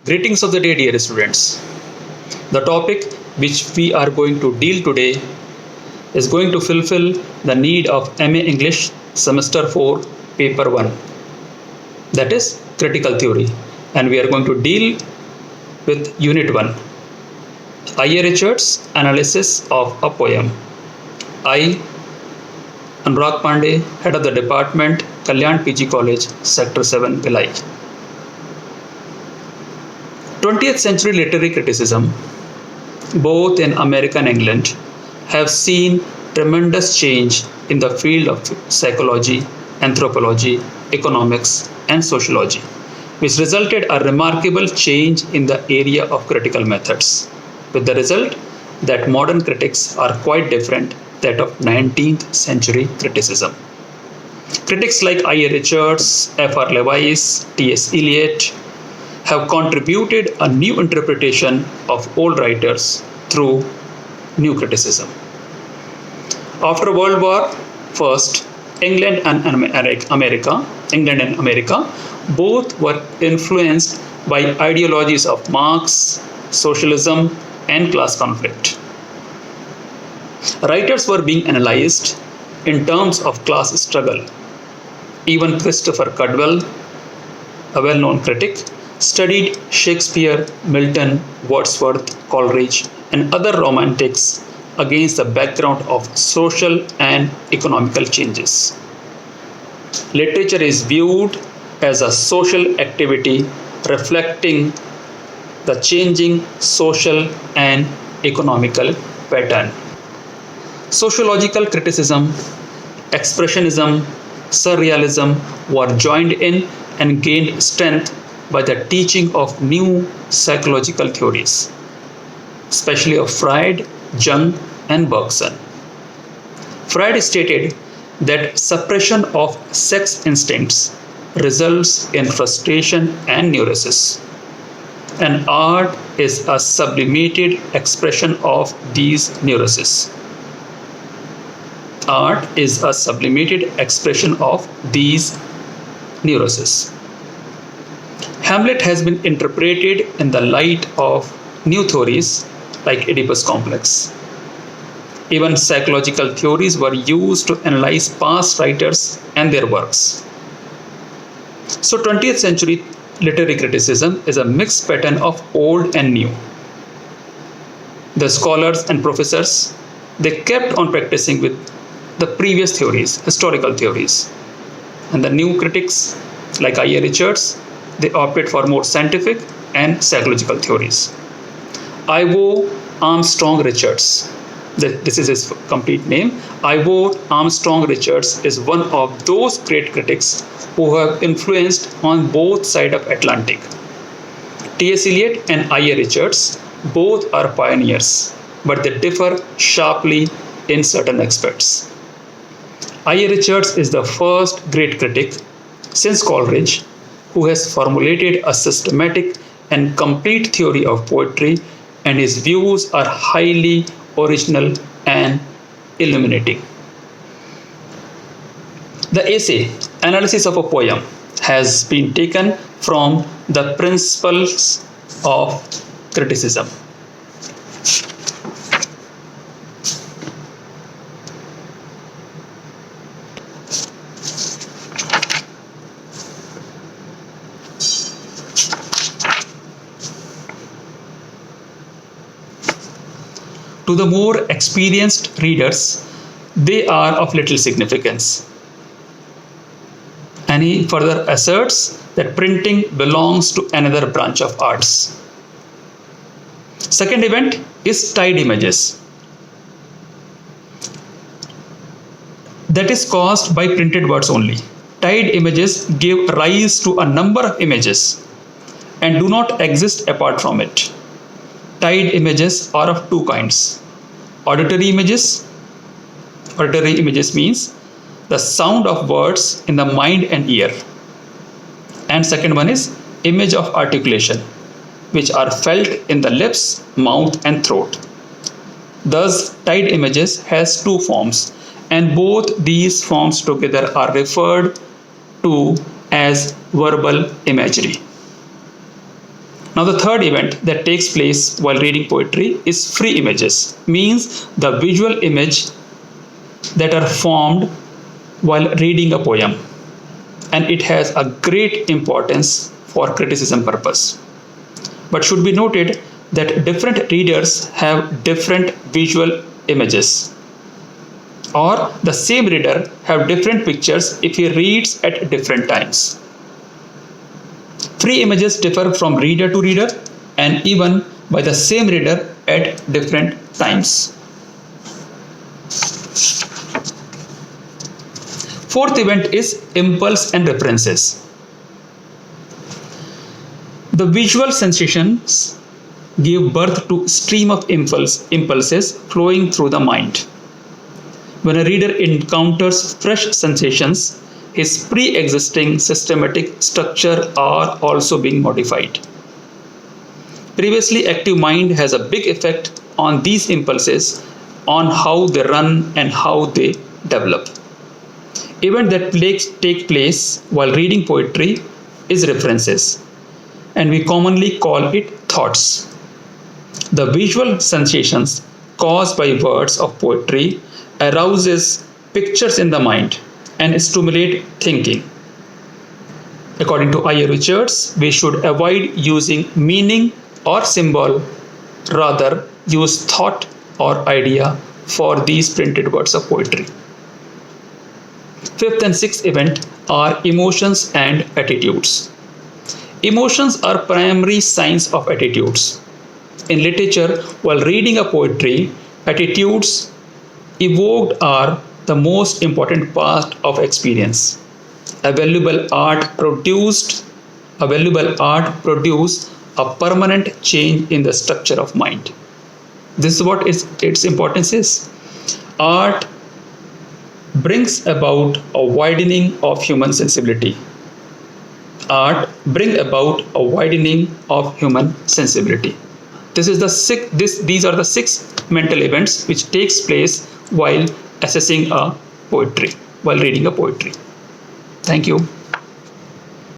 Greetings of the day, dear students. The topic which we are going to deal today is going to fulfill the need of MA English Semester 4 Paper 1, that is critical theory, and we are going to deal with Unit 1, I.A. Richards' analysis of a poem. I, Anurag Pandey, head of the department, Kalyan PG College, Sector 7, Bhilai. 20th century literary criticism, both in America and England, have seen tremendous change in the field of psychology, anthropology, economics, and sociology, which resulted a remarkable change in the area of critical methods, with the result that modern critics are quite different that of 19th century criticism. Critics like I.A. Richards, F.R. Leavice, T.S. Eliot have contributed a new interpretation of old writers through new criticism. After World War I, England and America both were influenced by ideologies of Marx, socialism, and class conflict. Writers were being analyzed in terms of class struggle. Even Christopher Cudwell, a well-known critic, studied Shakespeare, Milton, Wordsworth, Coleridge, and other romantics against the background of social and economical changes. Literature is viewed as a social activity reflecting the changing social and economical pattern. Sociological criticism, expressionism, surrealism were joined in and gained strength by the teaching of new psychological theories, especially of Freud, Jung, and Bergson. Freud stated that suppression of sex instincts results in frustration and neurosis, and art is a sublimated expression of these neuroses. Art is a sublimated expression of these neuroses. Hamlet has been interpreted in the light of new theories like Oedipus complex. Even psychological theories were used to analyze past writers and their works. So 20th century literary criticism is a mixed pattern of old and new. The scholars and professors, they kept on practicing with the previous theories, historical theories. And the new critics like I.A. Richards, they opted for more scientific and psychological theories. Ivo Armstrong Richards, this is his complete name. Ivo Armstrong Richards is one of those great critics who have influenced on both sides of Atlantic. T.S. Eliot and I.A. Richards both are pioneers, but they differ sharply in certain aspects. I.A. Richards is the first great critic since Coleridge who has formulated a systematic and complete theory of poetry, and his views are highly original and illuminating. The essay, Analysis of a Poem, has been taken from the Principles of Criticism. To the more experienced readers, they are of little significance. And he further asserts that printing belongs to another branch of arts. Second event is tide images. That is caused by printed words only. Tide images give rise to a number of images and do not exist apart from it. Tide images are of two kinds. Auditory images. Auditory images means the sound of words in the mind and ear. And second one is image of articulation, which are felt in the lips, mouth, and throat. Thus, tide images has two forms, and both these forms together are referred to as verbal imagery. Now the third event that takes place while reading poetry is free images, means the visual image that are formed while reading a poem, and it has a great importance for criticism purpose. But should be noted that different readers have different visual images, or the same reader have different pictures if he reads at different times. Free images differ from reader to reader and even by the same reader at different times. Fourth event is impulse and references. The visual sensations give birth to stream of impulses flowing through the mind. When a reader encounters fresh sensations, his pre-existing systematic structure are also being modified. Previously active mind has a big effect on these impulses, on how they run and how they develop. Event that take place while reading poetry is references, and we commonly call it thoughts. The visual sensations caused by words of poetry arouses pictures in the mind and stimulate thinking. According to I.A. Richards, we should avoid using meaning or symbol, rather use thought or idea for these printed words of poetry. Fifth and sixth event are emotions and attitudes. Emotions are primary signs of attitudes. In literature, while reading a poetry, attitudes evoked are the most important part of experience. A valuable art produced a permanent change in the structure of mind. This is what its importance is. Art brings about a widening of human sensibility. Art brings about a widening of human sensibility. These are the six mental events which takes place while assessing a poetry, while reading a poetry. Thank you.